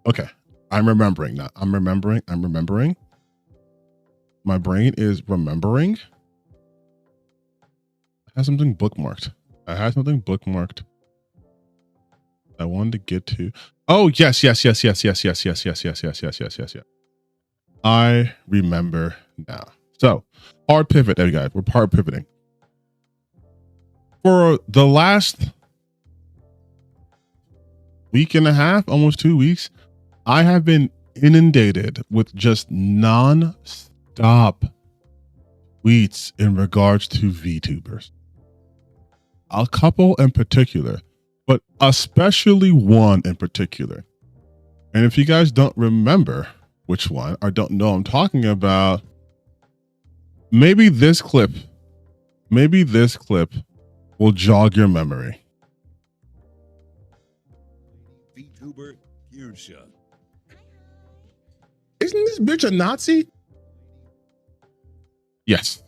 Okay. I'm remembering now. I'm remembering. My brain is remembering. I had something bookmarked. I wanted to get to. Oh, yes. I remember now. So, hard pivot, there you guys. We're hard pivoting. For the last week and a half, almost 2 weeks, I have been inundated with just non-stop tweets in regards to VTubers. A couple in particular, but especially one in particular. And if you guys don't remember which one or don't know I'm talking about, maybe this clip will jog your memory. VTuber Kirsche. Isn't this bitch a Nazi? Yes.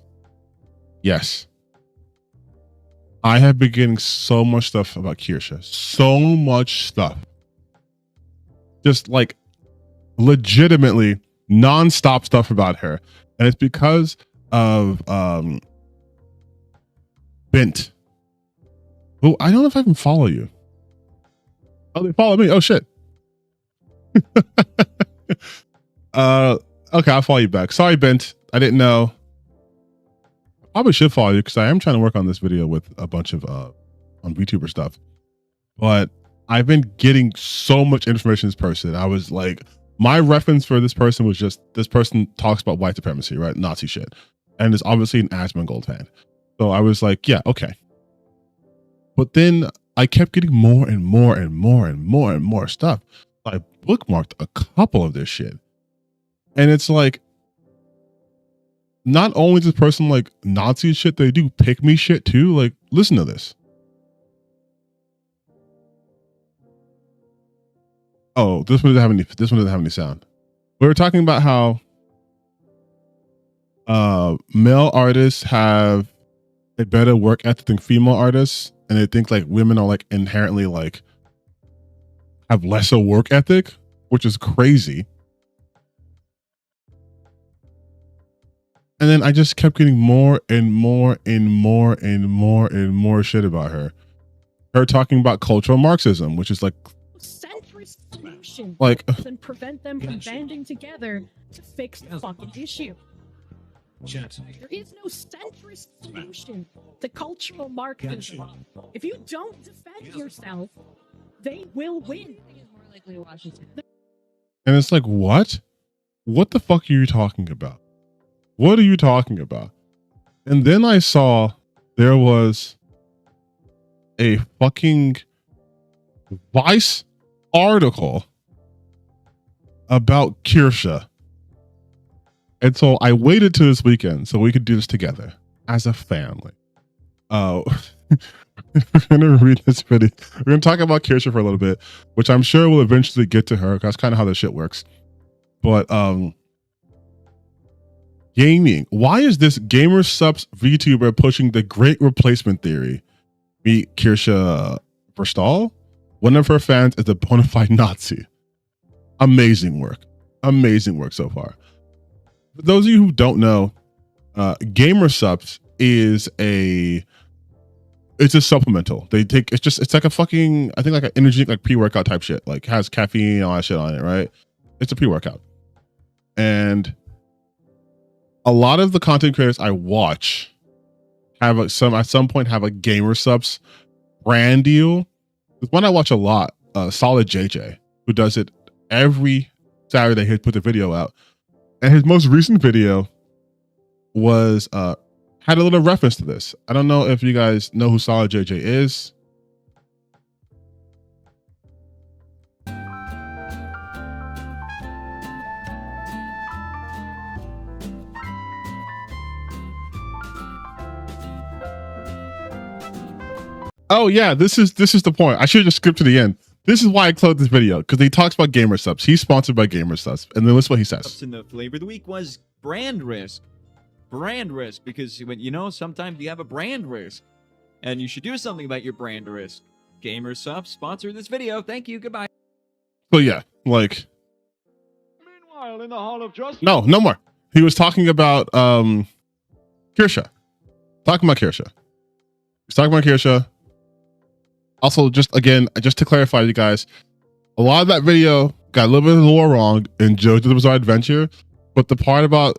I have been getting so much stuff about Kirsche. So much stuff. Just like legitimately non-stop stuff about her. And it's because of Bent. Oh, I don't know if I can follow you. Oh, they follow me. Oh shit. Okay, I'll follow you back. Sorry, Bent. I didn't know. I probably should follow you because I am trying to work on this video with a bunch of on VTuber stuff. But I've been getting so much information this person. I was like, my reference for this person was just this person talks about white supremacy, right? Nazi shit. And is obviously an Asmongold fan. So I was like, yeah, okay. But then I kept getting more and more stuff. I bookmarked a couple of this shit. And it's like, not only does this person like Nazi shit, they do pick me shit too. Like, listen to this. Oh, this one doesn't have any sound. We were talking about how male artists have a better work ethic than female artists, and they think like women are like inherently like have lesser work ethic, which is crazy. And then I just kept getting more and more shit about her. Her talking about cultural Marxism, which is like centrist solution like and prevent them from banding together to fix the fucking issue. There is no centrist solution to cultural Marxism. If you don't defend yourself, they will win. And it's like, what? What the fuck are you talking about? What are you talking about? And then I saw there was a fucking Vice article about Kirsche. And so I waited till this weekend so we could do this together as a family. Oh, we're going to read this video. We're going to talk about Kirsche for a little bit, which I'm sure we'll eventually get to her. That's kind of how this shit works. But gaming. Why is this gamer subs VTuber pushing the great replacement theory? Meet Kirsche Verstahl. One of her fans is a bona fide Nazi. Amazing work. Amazing work so far. For those of you who don't know, gamer subs is it's a supplemental. They take it's like a fucking, I think like an energy, like pre-workout type shit. Like has caffeine and all that shit on it, right? It's a pre-workout. And a lot of the content creators I watch have at some point have a gamer subs brand deal. There's one I watch a lot, Solid JJ, who does it every Saturday. He put the video out, and his most recent video was had a little reference to this. I don't know if you guys know who Solid JJ is. Oh yeah, this is the point. I should have just skipped to the end. This is why I closed this video, because he talks about gamer subs. He's sponsored by gamer subs, and then listen what he says. And the flavor of the week was brand risk. Brand risk, because you know sometimes you have a brand risk, and you should do something about your brand risk. Gamer subs sponsor this video. Thank you. Goodbye. So yeah, Like, Meanwhile, in the Hall of Justice. no more. He was talking about Kirsche. Talking about Kirsche. He's talking about Kirsche. Also, just to clarify, you guys, a lot of that video got a little bit of the lore wrong in JoJo's Bizarre Adventure, but the part about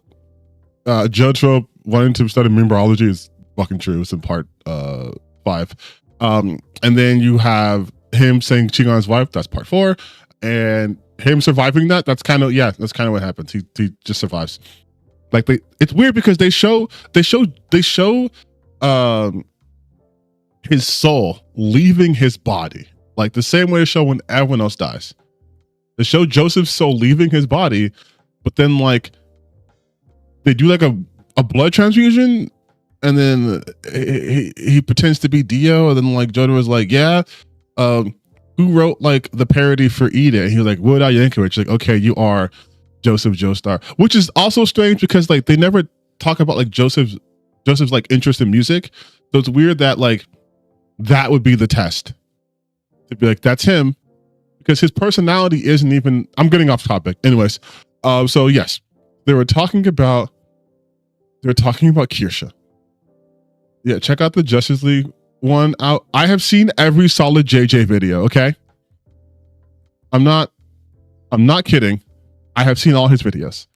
JoJo wanting to study marine biology is fucking true. It's in part 5. And then you have him saying cheating on his wife. That's part 4. And him surviving that. That's kind of what happens. He just survives. Like it's weird because they show his soul leaving his body, like the same way they show when everyone else dies. They show Joseph's soul leaving his body, but then like they do like a blood transfusion, and then he pretends to be Dio, and then like Jodo was like, yeah, who wrote like the parody for Eat It? And he was like, Wood Al Yankovic. Like, okay, you are Joseph Joestar, which is also strange because like they never talk about like Joseph's like interest in music. So it's weird that like that would be the test to be like, that's him, because his personality isn't even. I'm getting off topic. Anyways, so yes, they were talking about Kirsche. Yeah, check out the Justice League one out. I have seen every solid JJ video. Okay, I'm not kidding. I have seen all his videos.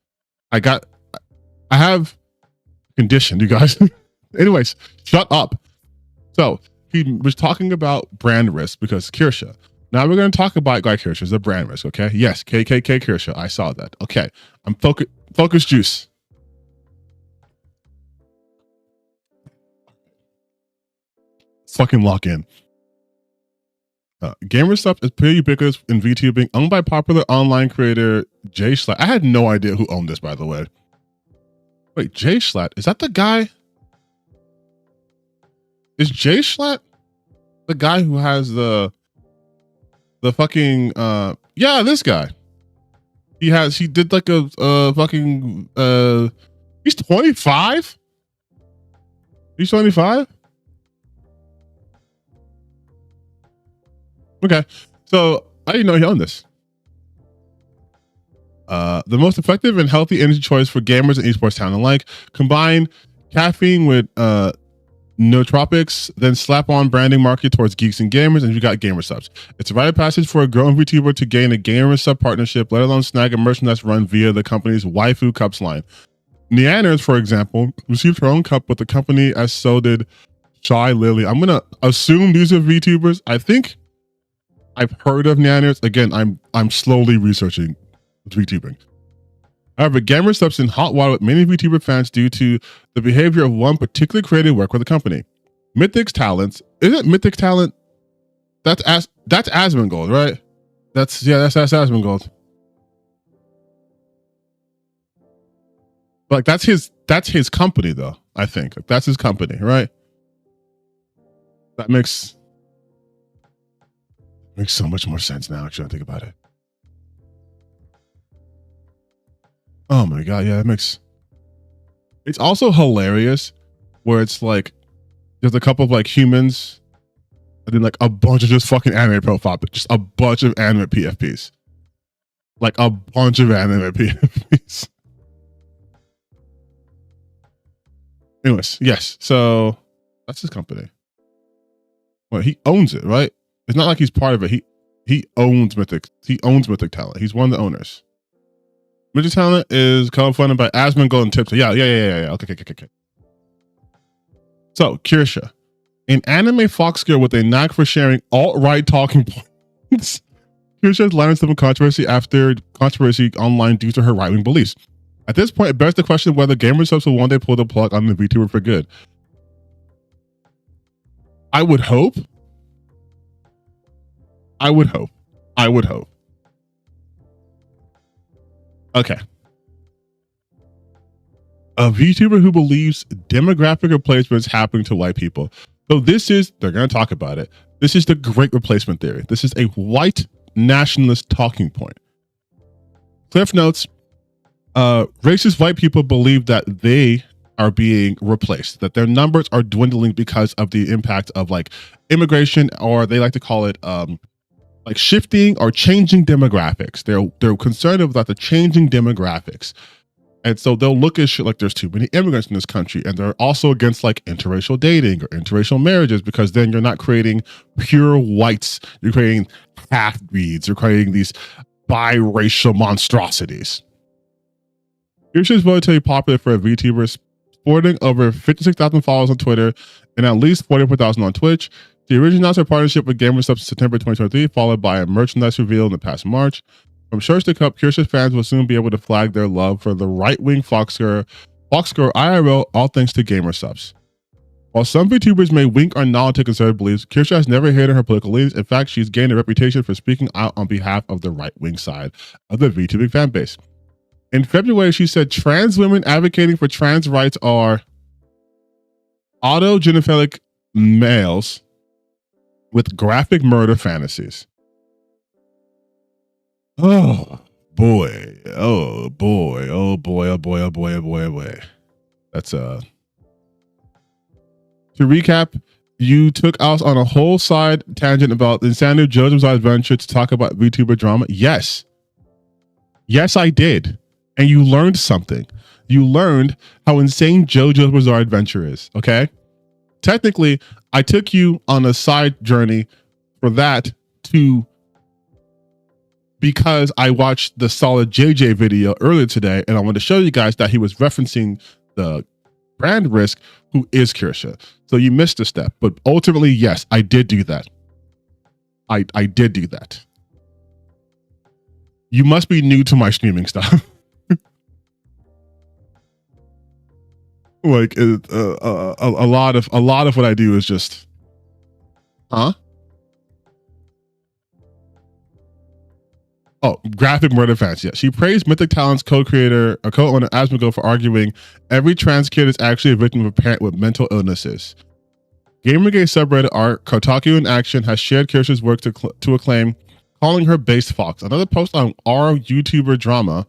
I have conditioned, you guys. Anyways, shut up. So he was talking about brand risk because Kirsche. Now we're going to talk about Guy Kirsche as a brand risk. Okay. Yes. KKK Kirsche. I saw that. Okay. I'm focus juice. Fucking lock in. Gamer stuff is pretty ubiquitous in VTubing, owned by popular online creator Jay Schlatt. I had no idea who owned this, by the way. Wait, Jay Schlatt, is that the guy? Is Jay Schlatt the guy who has the fucking yeah, this guy. He did like a fucking he's 25? He's 25? Okay, so I didn't know he owned this. The most effective and healthy energy choice for gamers and esports talent alike. Combine caffeine with nootropics, then slap on branding market towards geeks and gamers, and you got gamer subs. It's a rite of passage for a growing VTuber to gain a gamer sub partnership, let alone snag a merchandise run via the company's Waifu Cups line. Neanners, for example, received her own cup with the company, as so did Shy Lily. I'm gonna assume these are VTubers. I think I've heard of Neanners. Again, I'm slowly researching VTubing. However, gamer subs in hot water with many VTuber fans due to the behavior of one particularly creative work with the company. Mythic's talents. Isn't Mythic talent? That's Asmongold, right? That's Asmongold. Like that's his company though, I think. Like, that's his company, right? That makes so much more sense now, actually, I think about it. Oh my god, yeah, it makes. It's also hilarious where it's like there's a couple of like humans and then like a bunch of just fucking anime profile, but just a bunch of anime PFPs. Like a bunch of anime PFPs. Anyways, yes, so that's his company. Well, he owns it, right? It's not like he's part of it. He owns Mythic. He owns Mythic Talent. He's one of the owners. Mythic Talent is co-funded by Asmongold and Tips. Yeah. Okay. So, Kirsche, an anime fox girl with a knack for sharing alt-right talking points. Kirsche has landed some controversy after controversy online due to her right-wing beliefs. At this point, it begs the question whether gamer subs will one day pull the plug on the VTuber for good. I would hope. Okay. A VTuber who believes demographic replacement is happening to white people. So they're going to talk about it. This is the great replacement theory. This is a white nationalist talking point. Cliff notes, racist white people believe that they are being replaced, that their numbers are dwindling because of the impact of like immigration, or they like to call it like shifting or changing demographics. They're concerned about the changing demographics. And so they'll look at shit like there's too many immigrants in this country. And they're also against like interracial dating or interracial marriages, because then you're not creating pure whites. You're creating half-breeds. You're creating these biracial monstrosities. Kirsche is relatively popular for a VTuber, sporting over 56,000 followers on Twitter and at least 44,000 on Twitch. She originally announced her partnership with GamerSubs in September 2023, followed by a merchandise reveal in the past March. From Church to Cup, Kirsche fans will soon be able to flag their love for the right-wing Foxgirl IRL, all thanks to GamerSubs. While some VTubers may wink or nod to conservative beliefs, Kirsche has never hated her political leanings. In fact, she's gained a reputation for speaking out on behalf of the right-wing side of the VTubing fan base. In February, she said trans women advocating for trans rights are autogenophilic males with graphic murder fantasies. Oh boy. Oh boy. Oh boy. Oh boy. Oh boy. Oh boy. Oh boy. That's To recap, you took us on a whole side tangent about the insanity of JoJo's Adventure to talk about VTuber drama. Yes. Yes, I did. And you learned something. You learned how insane JoJo's Bizarre Adventure is. Okay. Technically, I took you on a side journey for that because I watched the Solid JJ video earlier today, and I wanted to show you guys that he was referencing the brand risk, who is Kirsche. So you missed a step, but ultimately, yes, I did do that. I did do that. You must be new to my streaming stuff. Like a lot of what I do is just, huh? Oh, graphic murder fans. Yeah, she praised Mythic Talent's co-creator or co-owner Asmongold for arguing every trans kid is actually a victim of a parent with mental illnesses. Gamergate subreddit art Kotaku in Action has shared Kirsche's work to acclaim, calling her based fox. Another post on our YouTuber drama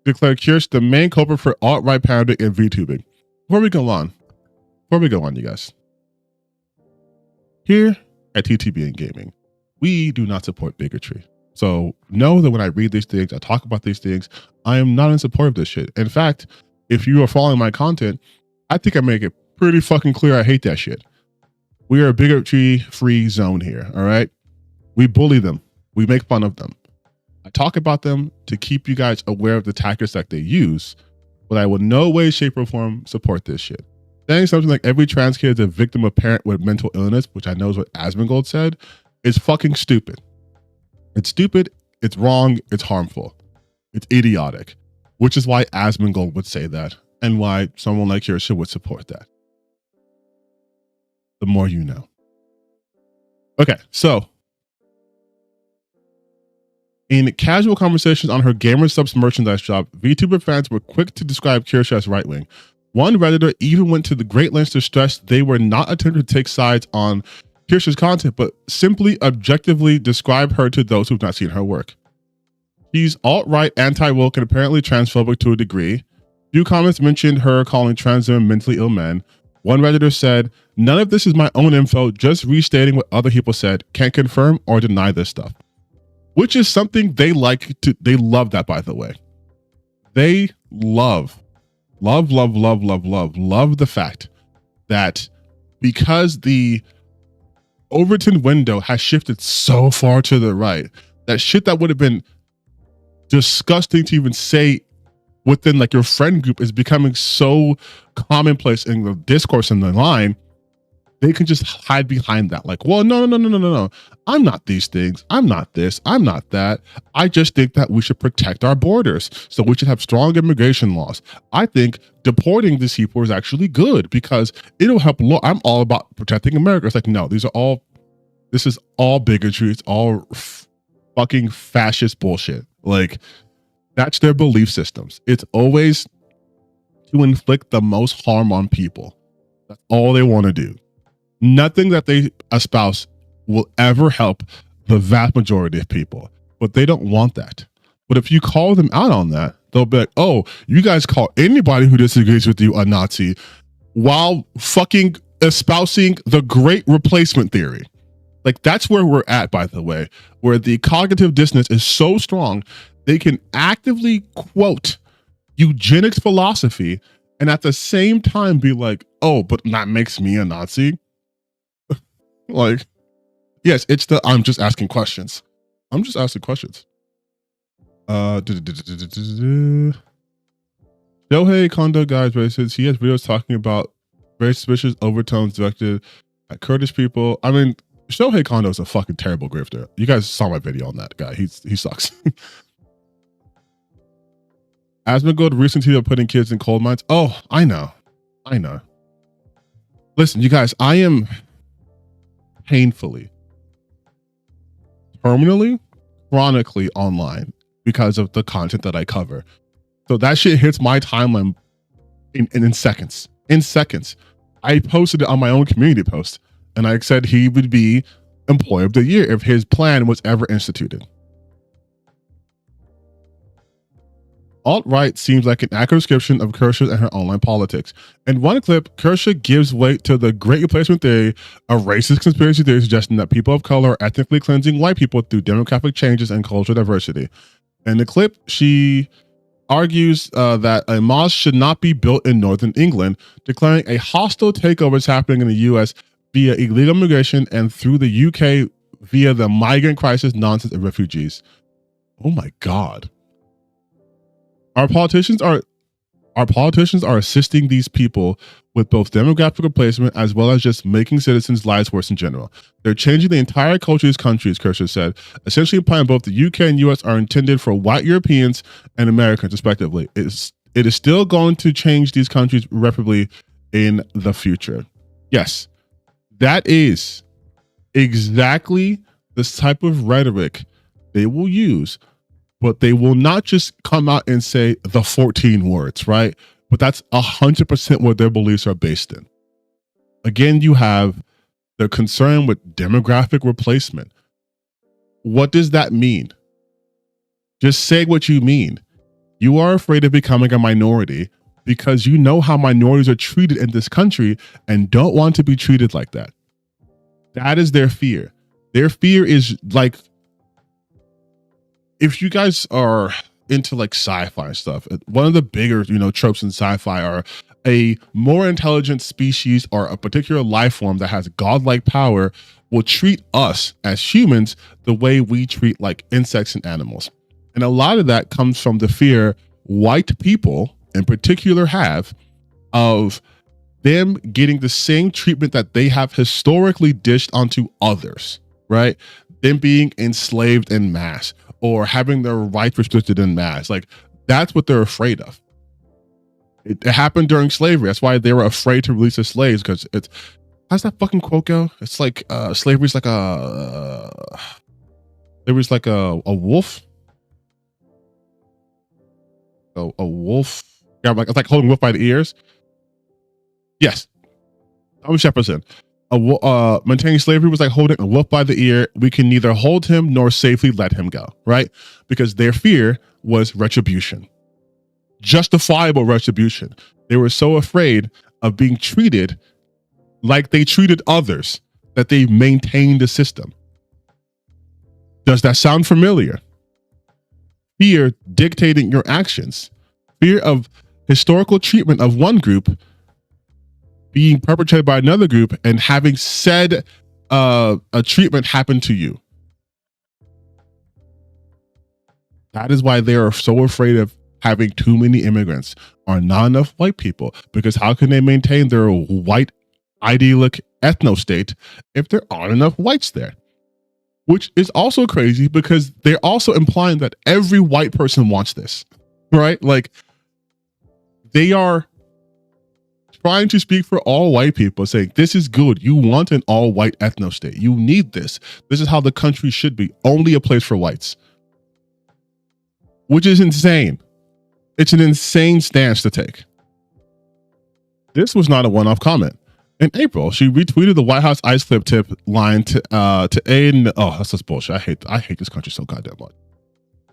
declared Kirsche the main culprit for alt-right parody and VTubing. Before we go on, you guys, here at TTB and Gaming, we do not support bigotry. So know that when I read these things, I talk about these things, I am not in support of this shit. In fact, if you are following my content, I think I make it pretty fucking clear I hate that shit. We are a bigotry-free zone here, all right? We bully them. We make fun of them. I talk about them to keep you guys aware of the tactics that they use, but I will in no way, shape, or form support this shit. Saying something like every trans kid is a victim of parent with mental illness, which I know is what Asmongold said, is fucking stupid. It's stupid, it's wrong, it's harmful. It's idiotic, which is why Asmongold would say that and why someone like Kirsche would support that. The more you know. Okay, so in casual conversations on her GamerSubs merchandise shop, VTuber fans were quick to describe Kirsche as right-wing. One Redditor even went to the great lengths to stress they were not attempting to take sides on Kirsche's content, but simply objectively describe her to those who've not seen her work. She's alt-right, anti-woke, and apparently transphobic to a degree. Few comments mentioned her calling trans women mentally ill men. One Redditor said, "None of this is my own info, just restating what other people said. Can't confirm or deny this stuff." Which is something they love that, by the way. They love the fact that because the Overton window has shifted so far to the right, that shit that would have been disgusting to even say within like your friend group is becoming so commonplace in the discourse in the line, they can just hide behind that. Like, well, no. I'm not these things. I'm not this. I'm not that. I just think that we should protect our borders. So we should have strong immigration laws. I think deporting these people is actually good because it'll help. I'm all about protecting America. It's like, no, this is all bigotry. It's all fucking fascist bullshit. Like, that's their belief systems. It's always to inflict the most harm on people. That's all they want to do. Nothing that they espouse will ever help the vast majority of people, but they don't want that. But if you call them out on that, they'll be like, oh, you guys call anybody who disagrees with you a Nazi while fucking espousing the great replacement theory. Like, that's where we're at, by the way, where the cognitive dissonance is so strong, they can actively quote eugenics philosophy and at the same time be like, oh, but that makes me a Nazi. Like, yes, it's the I'm just asking questions. I'm just asking questions. Shohei Kondo guys racist. He has videos talking about very suspicious overtones directed at Kurdish people. I mean, Shohei Kondo is a fucking terrible grifter. You guys saw my video on that guy. He sucks. Asmongold recently tweeted putting kids in coal mines. Oh, I know. Listen, you guys, I am painfully, terminally, chronically online because of the content that I cover. So that shit hits my timeline in seconds. In seconds. I posted it on my own community post, and I said he would be Employee of the Year if his plan was ever instituted. Alt-right seems like an accurate description of Kirsche and her online politics. In one clip, Kirsche gives weight to the Great Replacement Theory, a racist conspiracy theory suggesting that people of color are ethnically cleansing white people through demographic changes and cultural diversity. In the clip, she argues that a mosque should not be built in northern England, declaring a hostile takeover is happening in the US via illegal immigration and through the UK via the migrant crisis nonsense of refugees. Oh my God. Our politicians are assisting these people with both demographic replacement as well as just making citizens' lives worse in general. They're changing the entire culture of these countries, Kirsche said, essentially implying both the UK and US are intended for white Europeans and Americans, respectively. It is still going to change these countries irreparably in the future. Yes, that is exactly this type of rhetoric they will use. But they will not just come out and say the 14 words, right? But that's 100% what their beliefs are based in. Again, you have the concern with demographic replacement. What does that mean? Just say what you mean. You are afraid of becoming a minority because you know how minorities are treated in this country and don't want to be treated like that. That is their fear. Their fear is like, if you guys are into like sci-fi stuff, one of the bigger, tropes in sci-fi are a more intelligent species or a particular life form that has godlike power will treat us as humans the way we treat like insects and animals. And a lot of that comes from the fear white people in particular have of them getting the same treatment that they have historically dished onto others, right? Them being enslaved en masse or having their rights restricted en masse. Like, that's what they're afraid of. It happened during slavery. That's why they were afraid to release their slaves, because it's, how's that fucking quote go? It's like slavery's like a wolf. A wolf. Yeah, it's like holding a wolf by the ears. Yes. I'm Shepperson. Maintaining slavery was like holding a wolf by the ear. We can neither hold him nor safely let him go, right? Because their fear was retribution, justifiable retribution. They were so afraid of being treated like they treated others that they maintained the system. Does that sound familiar? Fear dictating your actions, fear of historical treatment of one group being perpetrated by another group and having said a treatment happen to you. That is why they are so afraid of having too many immigrants or not enough white people, because how can they maintain their white idyllic ethno state if there aren't enough whites there? Which is also crazy because they're also implying that every white person wants this, right? Like, they are trying to speak for all white people, saying this is good. You want an all white ethno state. You need this. This is how the country should be. Only a place for whites. Which is insane. It's an insane stance to take. This was not a one-off comment. In April, she retweeted the White House ice clip tip line to aid in, oh, that's just bullshit. I hate this country so goddamn much.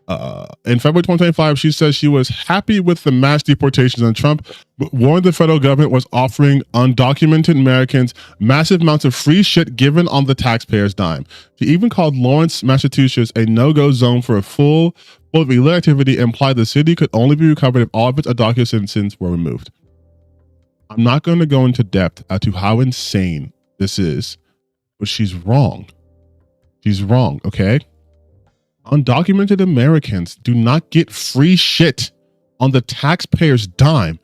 In February 2025, she says she was happy with the mass deportations, and Trump warned the federal government was offering undocumented Americans massive amounts of free shit given on the taxpayer's dime. She even called Lawrence, Massachusetts, a no-go zone for a full of illegal activity, implied the city could only be recovered if all of its undocumented citizens were removed. I'm not going to go into depth as to how insane this is, but she's wrong. She's wrong, okay? Undocumented Americans do not get free shit on the taxpayer's dime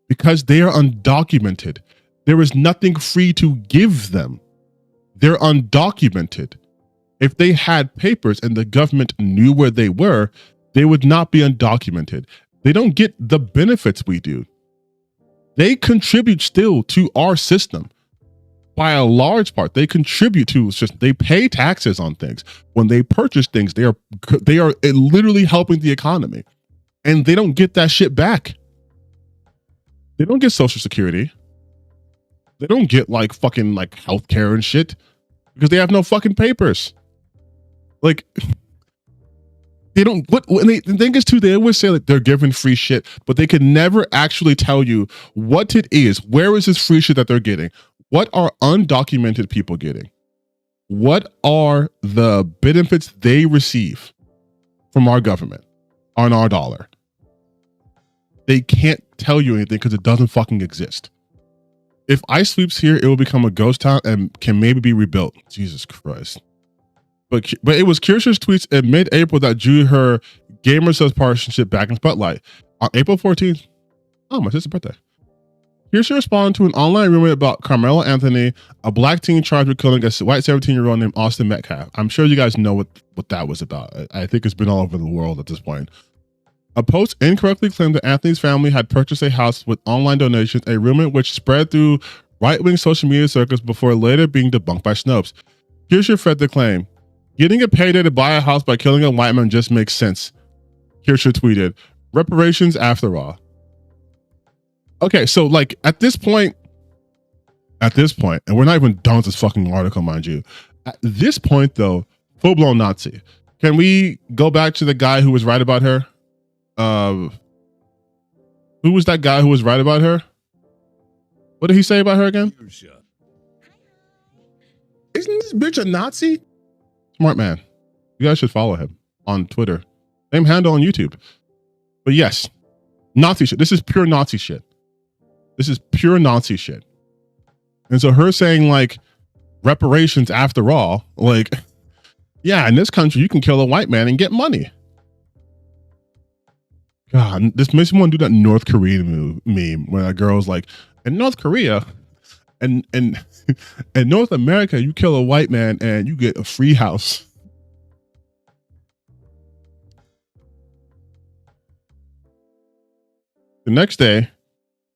because they are undocumented. There is nothing free to give them. They're undocumented. If they had papers and the government knew where they were, they would not be undocumented. They don't get the benefits we do. They contribute still to our system. By a large part, they contribute to, it's just they pay taxes on things. When they purchase things, they are literally helping the economy, and they don't get that shit back. They don't get Social Security. They don't get like fucking like healthcare and shit because they have no fucking papers. Like they don't. The thing is too, they always say like they're giving free shit, but they can never actually tell you what it is. Where is this free shit that they're getting? What are undocumented people getting? What are the benefits they receive from our government on our dollar? They can't tell you anything because it doesn't fucking exist. If ICE sweeps here, it will become a ghost town and can maybe be rebuilt. Jesus Christ. But it was Kirsche's tweets in mid-April that drew her gamer subs partnership back in spotlight. On April 14th, my sister's birthday, Kirsche responded to an online rumor about Carmelo Anthony, a black teen charged with killing a white 17-year-old named Austin Metcalf. I'm sure you guys know what that was about. I think it's been all over the world at this point. A post incorrectly claimed that Anthony's family had purchased a house with online donations, a rumor which spread through right-wing social media circles before later being debunked by Snopes. Kirsche fed the claim. Getting a payday to buy a house by killing a white man just makes sense. Kirsche tweeted, reparations after all. Okay, so like at this point, and we're not even done with this fucking article, mind you. At this point though, full-blown Nazi. Can we go back to the guy who was right about her? Who was that guy who was right about her? What did he say about her again? Isn't this bitch a Nazi? Smart man. You guys should follow him on Twitter. Same handle on YouTube. But yes, Nazi shit. This is pure Nazi shit. This is pure Nazi shit. And so her saying like reparations after all, like, yeah, in this country, you can kill a white man and get money. God, this makes me want to do that North Korean meme where a girl's like, in North Korea and in North America, you kill a white man and you get a free house. The next day,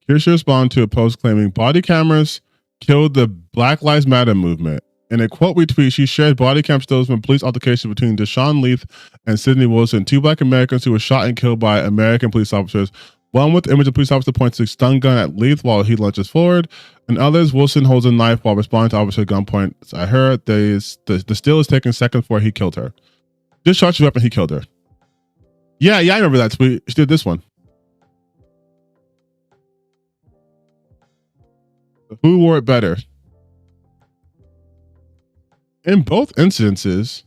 Kirsche responded to a post claiming body cameras killed the Black Lives Matter movement. In a quote retweet, she shared body cam stills from police altercation between Deshaun Leith and Sidney Wilson, two black Americans who were shot and killed by American police officers. One with the image of police officer points a stun gun at Leith while he lunges forward, and others, Wilson holds a knife while responding to officer gunpoint at her. The still is taken seconds before he killed her. Discharged his weapon, he killed her. Yeah, I remember that tweet. She did this one. Who wore it better? In both incidences,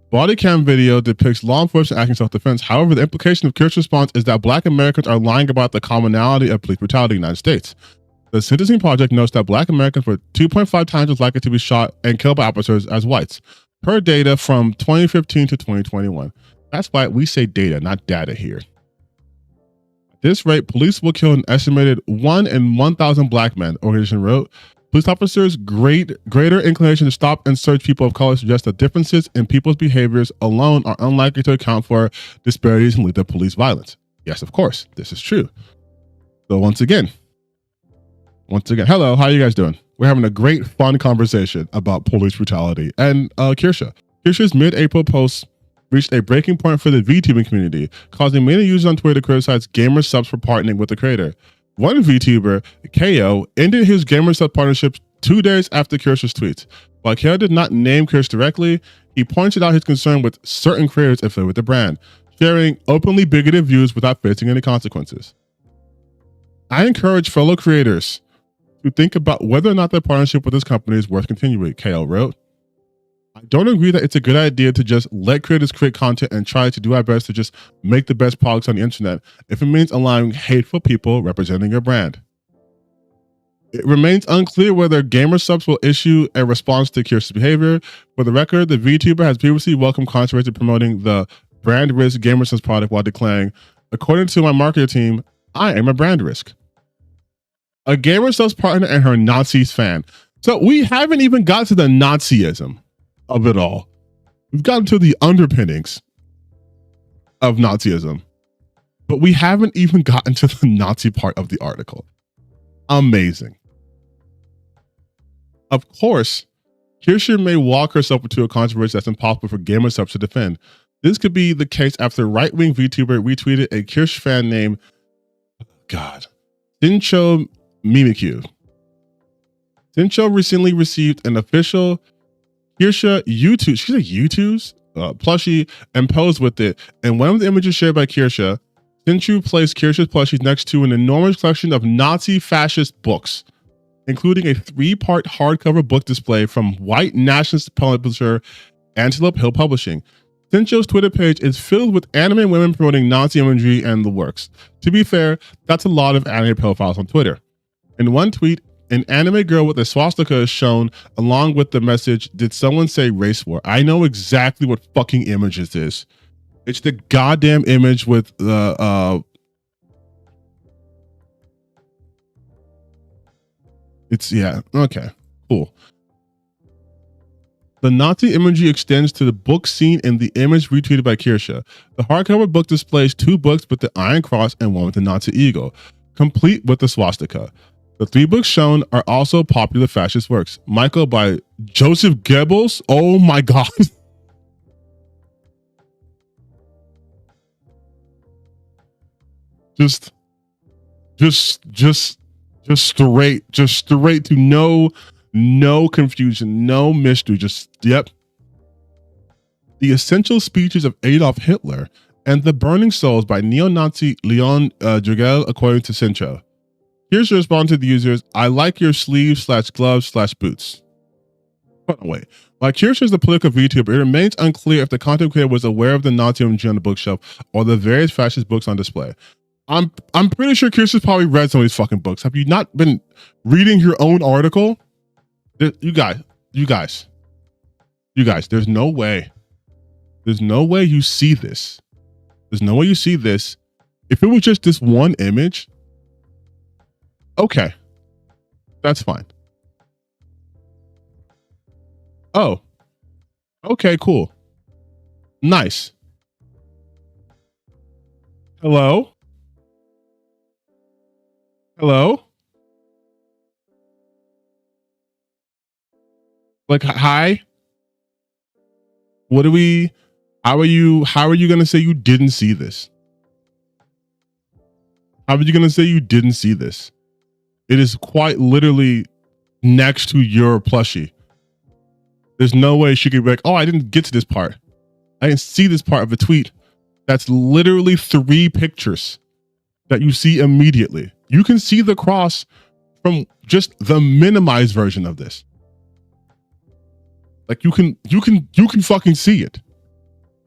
body cam video depicts law enforcement acting self-defense. However, the implication of Kirsche's response is that black Americans are lying about the commonality of police brutality in the United States. The Sentencing Project notes that black Americans were 2.5 times as likely to be shot and killed by officers as whites, per data from 2015 to 2021. That's why we say data, not data here. At this rate, police will kill an estimated 1 in 1,000 black men, organization wrote. Police officers' greater inclination to stop and search people of color suggests that differences in people's behaviors alone are unlikely to account for disparities and lead to police violence. Yes, of course, this is true. So once again, hello, how are you guys doing? We're having a great, fun conversation about police brutality. And Kirsche's mid-April post reached a breaking point for the VTubing community, causing many users on Twitter to criticize gamer subs for partnering with the creator. One VTuber, KO, ended his gamer sub partnership 2 days after Kirsche's tweets. While Kale did not name Kirsche directly, he pointed out his concern with certain creators affiliated with the brand, sharing openly bigoted views without facing any consequences. I encourage fellow creators to think about whether or not their partnership with this company is worth continuing, Kale wrote. I don't agree that it's a good idea to just let creators create content and try to do our best to just make the best products on the internet if it means allowing hateful people representing your brand. It remains unclear whether gamer subs will issue a response to Kirsche's behavior. For the record, the VTuber has previously welcomed controversy promoting the brand risk gamer subs product while declaring, according to my marketing team, I am a brand risk. A gamer subs partner and her Nazis fan. So we haven't even got to the Nazism of it all. We've gotten to the underpinnings of Nazism, but we haven't even gotten to the Nazi part of the article. Amazing. Of course, Kirsche may walk herself into a controversy that's impossible for gamer subs to defend. This could be the case after right-wing VTuber retweeted a Kirsche fan named Sincho Mimikyu. Sincho recently received an official Kirsche YouTube, she's a YouTube's plushie and posed with it. And one of the images shared by Kirsche, Sincho placed Kirsche's plushies next to an enormous collection of Nazi fascist books, including a 3-part hardcover book display from white nationalist publisher Antelope Hill Publishing. Sincho's Twitter page is filled with anime women promoting Nazi imagery and the works. To be fair, that's a lot of anime profiles on Twitter. In one tweet, an anime girl with a swastika is shown along with the message, did someone say race war? I know exactly what fucking image this is. It's the goddamn image with the okay, cool. The Nazi imagery extends to the book seen in the image retweeted by Kirsche. The hardcover book displays 2 books with the Iron Cross and one with the Nazi eagle, complete with the swastika. The 3 books shown are also popular fascist works. Michael by Joseph Goebbels. Oh my God. Just straight to no confusion, no mystery. Yep. The Essential Speeches of Adolf Hitler and The Burning Souls by neo-Nazi Leon Dragel, according to Sincho. Here's your response to the users. I like your sleeves/gloves/boots. By the way, while Kirsche is the political VTuber, it remains unclear if the content creator was aware of the Nazi imagery on the bookshelf or the various fascist books on display. I'm pretty sure Kirsche's probably read some of these fucking books. Have you not been reading your own article? You guys, there's no way. There's no way you see this. There's no way you see this. If it was just this one image, okay, that's fine. Oh, okay, cool. Nice. Hello? Hello? Like, hi? How are you going to say you didn't see this? How are you going to say you didn't see this? It is quite literally next to your plushie. There's no way she could be like, oh, I didn't get to this part. I didn't see this part of a tweet. That's literally 3 pictures that you see immediately. You can see the cross from just the minimized version of this. Like you can fucking see it.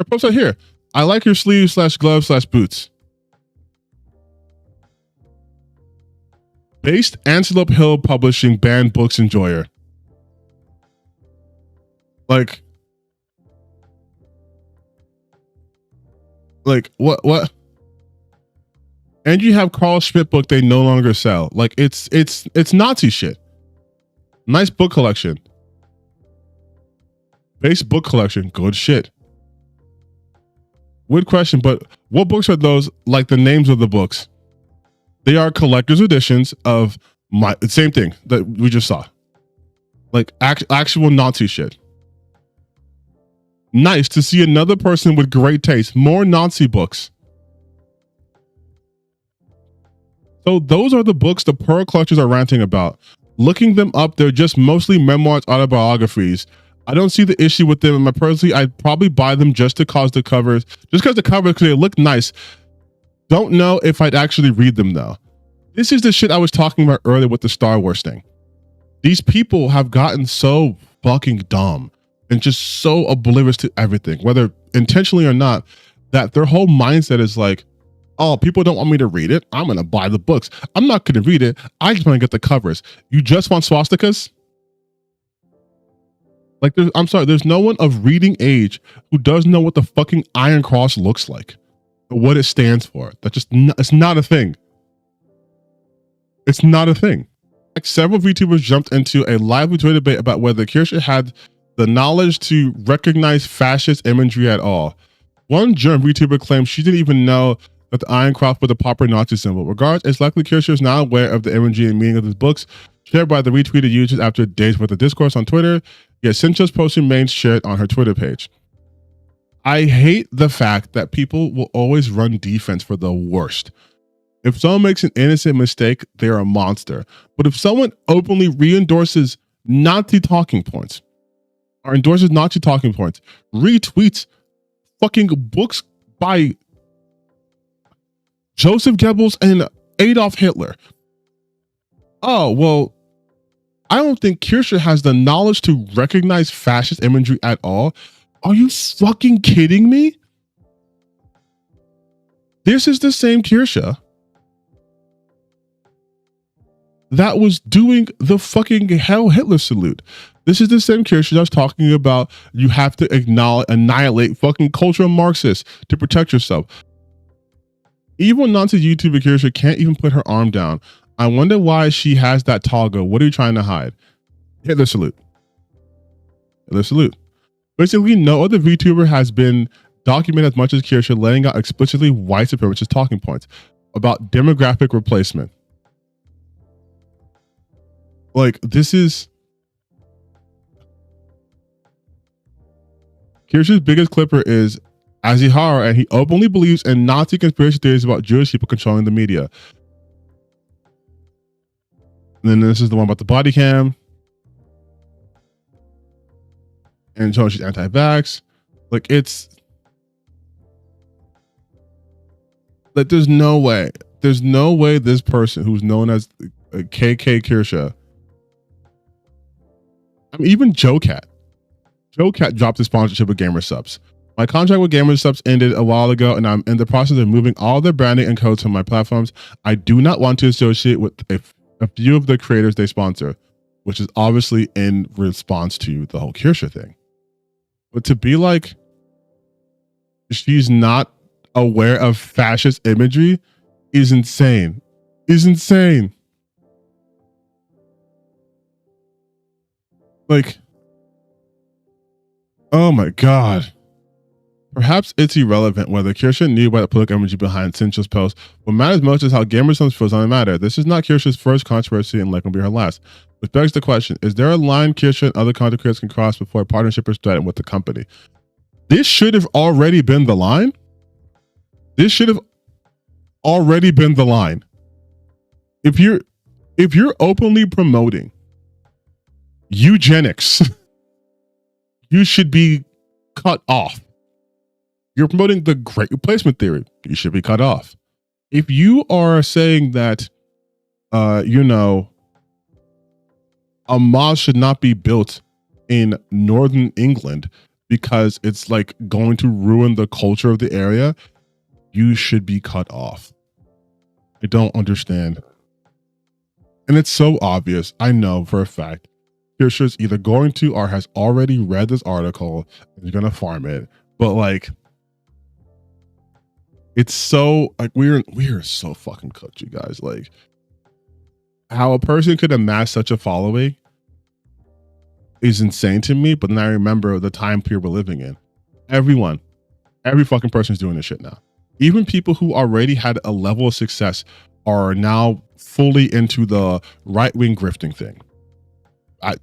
I post right here. I like your sleeves/gloves/boots. Based Antelope Hill Publishing banned books enjoyer. Like what? And you have Carl Schmidt book they no longer sell. Like it's Nazi shit. Nice book collection. Base book collection, good shit. Weird question, but what books are those? Like the names of the books. They are collector's editions of same thing that we just saw. Like actual Nazi shit. Nice to see another person with great taste. More Nazi books. So those are the books the Pearl collectors are ranting about. Looking them up, they're just mostly memoirs, autobiographies. I don't see the issue with them. And personally, I'd probably buy them just to cause the covers, because they look nice. Don't know if I'd actually read them though. This is the shit I was talking about earlier with the Star Wars thing. These people have gotten so fucking dumb and just so oblivious to everything, whether intentionally or not, that their whole mindset is like, oh, people don't want me to read it. I'm going to buy the books. I'm not going to read it. I just want to get the covers. You just want swastikas? Like, I'm sorry, there's no one of reading age who does know what the fucking Iron Cross looks like, or what it stands for. It's not a thing. It's not a thing. Like, several VTubers jumped into a lively Twitter debate about whether Kirsche had the knowledge to recognize fascist imagery at all. One German VTuber claimed she didn't even know that the Iron Cross was a proper Nazi symbol. Regardless, it's likely Kirsche is now aware of the imagery and meaning of his books, shared by the retweeted users after days worth of discourse on Twitter, yet Cincha's post remains shared on her Twitter page. I hate the fact that people will always run defense for the worst. If someone makes an innocent mistake, they're a monster. But if someone openly re-endorses Nazi talking points, or endorses Nazi talking points, retweets fucking books by Joseph Goebbels and Adolf Hitler. Oh, well, I don't think Kirsche has the knowledge to recognize fascist imagery at all. Are you fucking kidding me? This is the same Kirsche that was doing the fucking Heil Hitler salute. This is the same Kirsche that was talking about you have to annihilate fucking cultural Marxists to protect yourself. Even Nazi YouTuber Kirsche can't even put her arm down. I wonder why she has that toggle. What are you trying to hide? Hitler salute. Hitler salute. Basically, no other VTuber has been documented as much as Kirsche, laying out explicitly white supremacist talking points about demographic replacement. Like, this is Kirsche's biggest clipper is Azihara, and he openly believes in Nazi conspiracy theories about Jewish people controlling the media. And then this is the one about the body cam. And showing she's anti-vax. Like, it's like, there's no way this person who's known as a KK Kirsche, I mean, even Joe Cat dropped his sponsorship with Gamer Subs. My contract with Gamer Subs ended a while ago, and I'm in the process of moving all their branding and codes from my platforms. I do not want to associate with a few of the creators they sponsor, which is obviously in response to the whole Kirsche thing. But to be like, she's not aware of fascist imagery is insane. Like, oh my God. Perhaps it's irrelevant whether Kirsche knew about the political imagery behind Cincha's post. What matters most is how Gamersons feels on the matter. This is not Kirsche's first controversy and likely will be her last. Which begs the question, is there a line Kirsche and other content creators can cross before a partnership is threatened with the company? This should have already been the line. If you're openly promoting eugenics, you should be cut off. You're promoting the great replacement theory, you should be cut off. If you are saying that, a mosque should not be built in northern England because it's like going to ruin the culture of the area, you should be cut off. I don't understand. And it's so obvious. I know for a fact Kirsche's either going to or has already read this article and is going to farm it. But like, it's so like we are so fucking cooked, you guys. Like, how a person could amass such a following is insane to me. But then I remember the time period we're living in. Every fucking person is doing this shit now. Even people who already had a level of success are now fully into the right-wing grifting thing.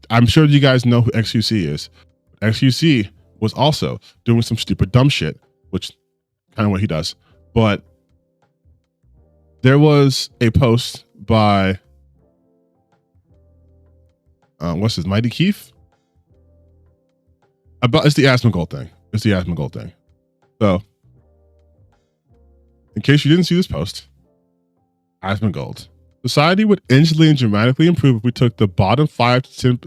I'm sure you guys know who XQC is. XQC was also doing some stupid dumb shit, which kind of what he does. But there was a post by what's his Mighty Keith? It's the Asmongold thing. It's the Asmongold thing. So, in case you didn't see this post, Asmongold. Society would instantly and dramatically improve if we took the bottom 5 to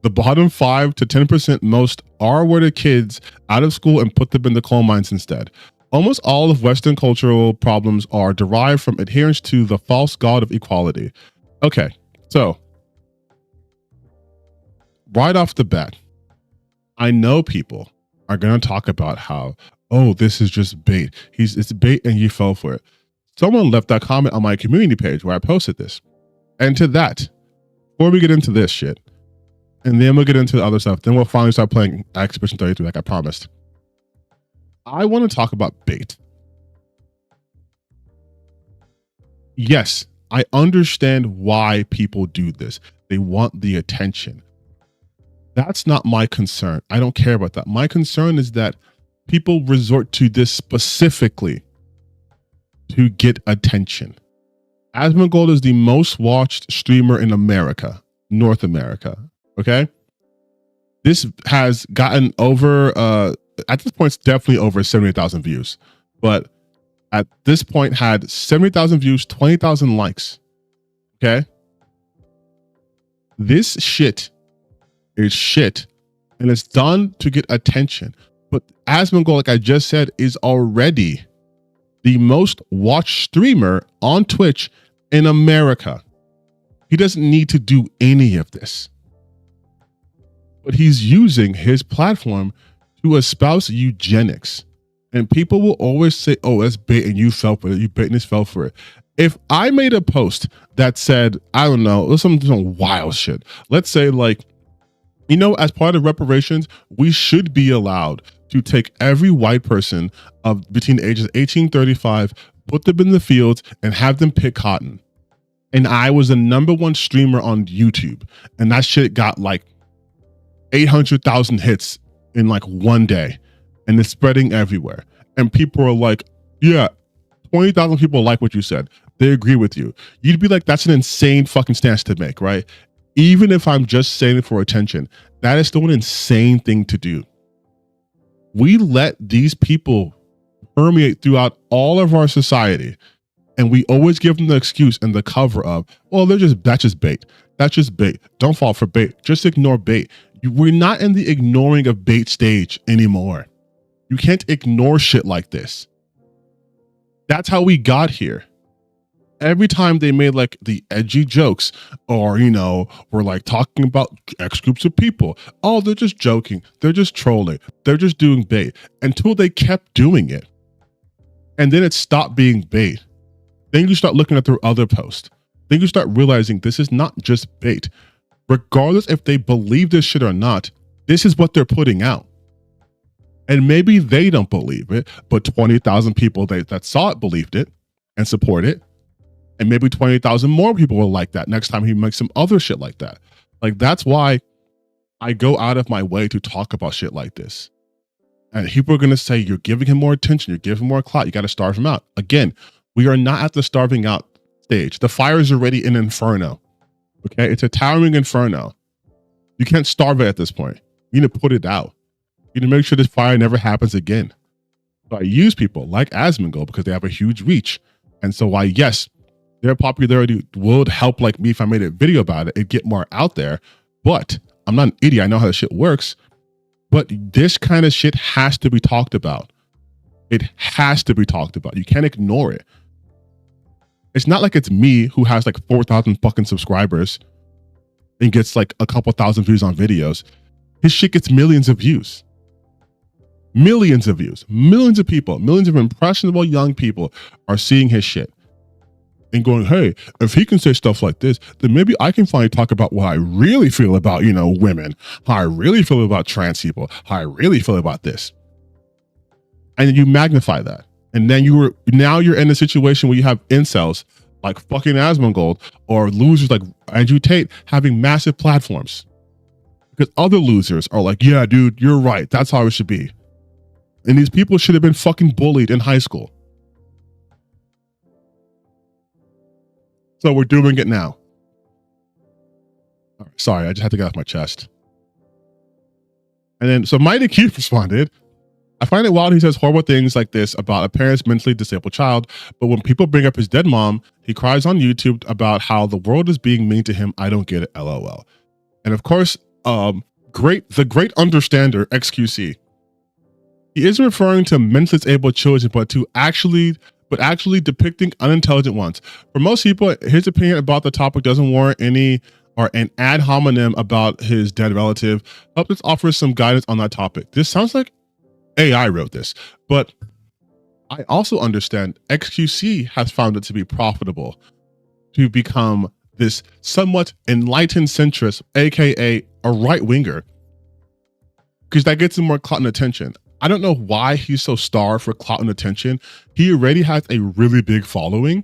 10% most R-worded kids out of school and put them in the coal mines instead. Almost all of Western cultural problems are derived from adherence to the false god of equality. Okay, so right off the bat, I know people are going to talk about how, oh, this is just bait. It's bait and you fell for it. Someone left that comment on my community page where I posted this. And to that, before we get into this shit, and then we'll get into the other stuff, then we'll finally start playing Expedition 33 like I promised. I want to talk about bait. Yes, I understand why people do this. They want the attention. That's not my concern. I don't care about that. My concern is that people resort to this specifically to get attention. Asmongold is the most watched streamer in America, North America. Okay. This has gotten over, at this point, it's definitely over 78,000 views. But at this point, had 70,000 views, 20,000 likes. Okay. This shit is shit. And it's done to get attention. But Asmongold, like I just said, is already the most watched streamer on Twitch in America. He doesn't need to do any of this. But he's using his platform to espouse eugenics. And people will always say, oh, that's bait and you fell for it. You bait and fell for it. If I made a post that said, I don't know, some wild shit. Let's say like, you know, as part of reparations, we should be allowed to take every white person of between the ages 18 and 35, put them in the fields and have them pick cotton. And I was the #1 streamer on YouTube. And that shit got like 800,000 hits in like one day. And it's spreading everywhere. And people are like, yeah, 20,000 people like what you said. They agree with you. You'd be like, that's an insane fucking stance to make, right? Even if I'm just saying it for attention, that is still an insane thing to do. We let these people permeate throughout all of our society, and we always give them the excuse and the cover of, well, that's just bait. That's just bait. Don't fall for bait. Just ignore bait. We're not in the ignoring of bait stage anymore. You can't ignore shit like this. That's how we got here. Every time they made like the edgy jokes or, you know, we're like talking about X groups of people. Oh, they're just joking. They're just trolling. They're just doing bait until they kept doing it. And then it stopped being bait. Then you start looking at their other posts. Then you start realizing this is not just bait. Regardless if they believe this shit or not, this is what they're putting out. And maybe they don't believe it, but 20,000 people that saw it believed it and support it. And maybe 20,000 more people will like that next time he makes some other shit like that. Like, that's why I go out of my way to talk about shit like this. And people are going to say, you're giving him more attention. You're giving him more clout. You got to starve him out. Again, we are not at the starving out stage. The fire is already an inferno. Okay. It's a towering inferno. You can't starve it at this point. You need to put it out. You need to make sure this fire never happens again. So I use people like Asmongold because they have a huge reach. And so why, yes, their popularity would help like me if I made a video about it. It'd get more out there. But I'm not an idiot. I know how this shit works. But this kind of shit has to be talked about. It has to be talked about. You can't ignore it. It's not like it's me who has like 4,000 fucking subscribers and gets like a couple thousand views on videos. His shit gets millions of views. Millions of views. Millions of people, millions of impressionable young people are seeing his shit and going, hey, if he can say stuff like this, then maybe I can finally talk about what I really feel about, you know, women, how I really feel about trans people, how I really feel about this. And then you magnify that. And then now you're in a situation where you have incels like fucking Asmongold or losers like Andrew Tate having massive platforms. Because other losers are like, yeah, dude, you're right. That's how it should be. And these people should have been fucking bullied in high school. So we're doing it now. Sorry, I just had to get off my chest. And then, so Mighty Keith responded, I find it wild he says horrible things like this about a parent's mentally disabled child, but when people bring up his dead mom, he cries on YouTube about how the world is being mean to him. I don't get it, LOL. And of course, the great understander, XQC. He isn't referring to mentally disabled children, but actually depicting unintelligent ones. For most people, his opinion about the topic doesn't warrant any or an ad hominem about his dead relative. Hope this offers some guidance on that topic. This sounds like AI wrote this, but I also understand XQC has found it to be profitable to become this somewhat enlightened centrist, aka a right winger, because that gets him more clout and attention. I don't know why he's so starved for clout and attention. He already has a really big following,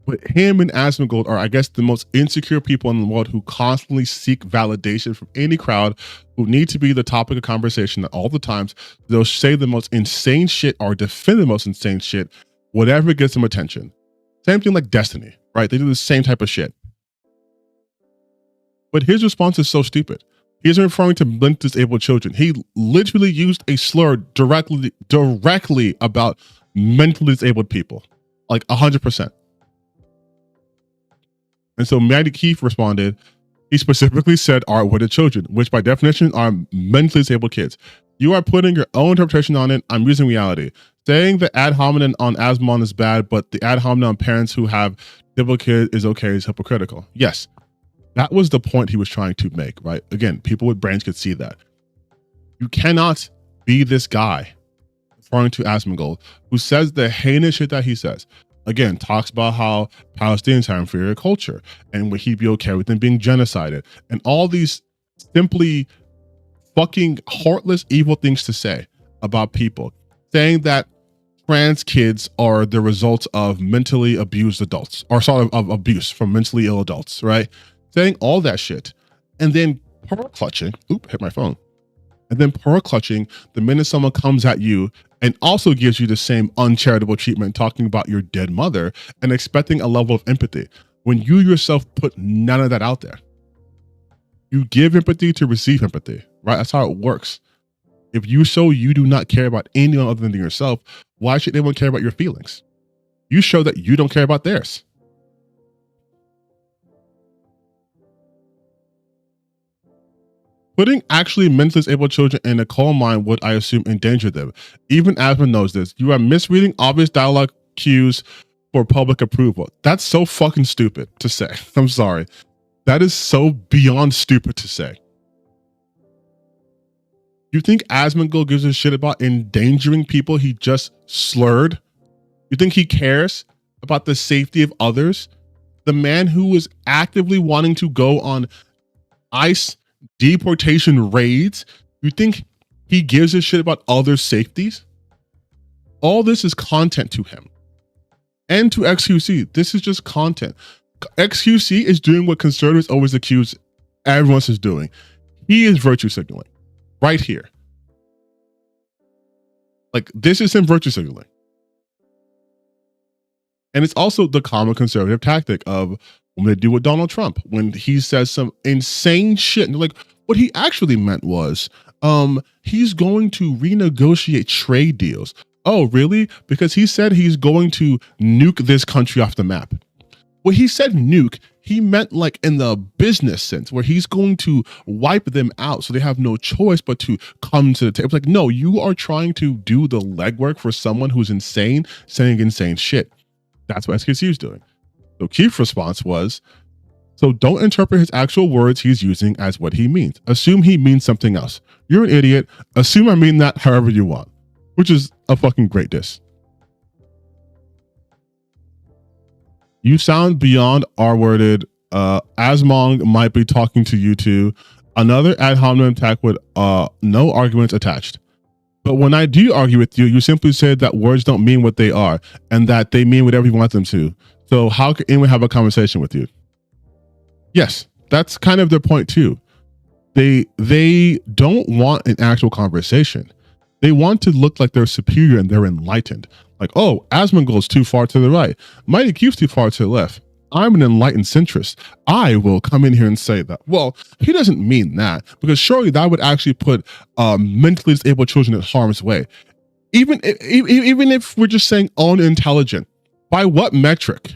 but him and Asmongold are, I guess, the most insecure people in the world who constantly seek validation from any crowd, who need to be the topic of conversation at all the times. They'll say the most insane shit or defend the most insane shit, whatever gets them attention. Same thing like Destiny, right? They do the same type of shit. But his response is so stupid. He isn't referring to mentally disabled children. He literally used a slur directly about mentally disabled people, like 100%. And so Mighty Keith responded, he specifically said art-witted children, which by definition are mentally disabled kids. You are putting your own interpretation on it. I'm using reality. Saying the ad hominem on Asmongold is bad, but the ad hominem on parents who have disabled kids is okay is hypocritical. Yes. That was the point he was trying to make, right? Again, people with brains could see that. You cannot be this guy, referring to Asmongold, who says the heinous shit that he says. Again, talks about how Palestinians have inferior culture and would he be okay with them being genocided and all these simply fucking heartless, evil things to say about people. Saying that trans kids are the results of mentally abused adults, or sort of abuse from mentally ill adults, right? Saying all that shit, and then pearl clutching, hit my phone. And then pearl clutching the minute someone comes at you and also gives you the same uncharitable treatment, talking about your dead mother and expecting a level of empathy when you yourself put none of that out there. You give empathy to receive empathy, right? That's how it works. If you show you do not care about anyone other than yourself, why should anyone care about your feelings? You show that you don't care about theirs. Putting actually mentally disabled children in a coal mine would, I assume, endanger them. Even Asmon knows this. You are misreading obvious dialogue cues for public approval. That's so fucking stupid to say. I'm sorry. That is so beyond stupid to say. You think Asmongold gives a shit about endangering people he just slurred? You think he cares about the safety of others? The man who was actively wanting to go on ICE deportation raids, you think he gives a shit about other safeties? All this is content to him. And to XQC, this is just content. XQC is doing what conservatives always accuse everyone else is doing. He is virtue signaling right here. Like, this is him virtue signaling. And it's also the common conservative tactic of when they do with Donald Trump, when he says some insane shit. And like, what he actually meant was, he's going to renegotiate trade deals. Oh, really? Because he said he's going to nuke this country off the map. When he said nuke, he meant like in the business sense, where he's going to wipe them out so they have no choice but to come to the table. It's like, no, you are trying to do the legwork for someone who's insane, saying insane shit. That's what SKC is doing. So Keith's response was, so don't interpret his actual words he's using as what he means. Assume he means something else. You're an idiot. Assume I mean that however you want, which is a fucking great diss. You sound beyond R-worded. Asmong might be talking to you too. Another ad hominem attack with no arguments attached. But when I do argue with you, you simply said that words don't mean what they are and that they mean whatever you want them to. So how can anyone have a conversation with you? Yes, that's kind of their point too. They don't want an actual conversation. They want to look like they're superior and they're enlightened. Like, oh, Asmongold's too far to the right. Mighty Q's too far to the left. I'm an enlightened centrist. I will come in here and say that. Well, he doesn't mean that, because surely that would actually put mentally disabled children in harm's way. Even if we're just saying unintelligent, by what metric?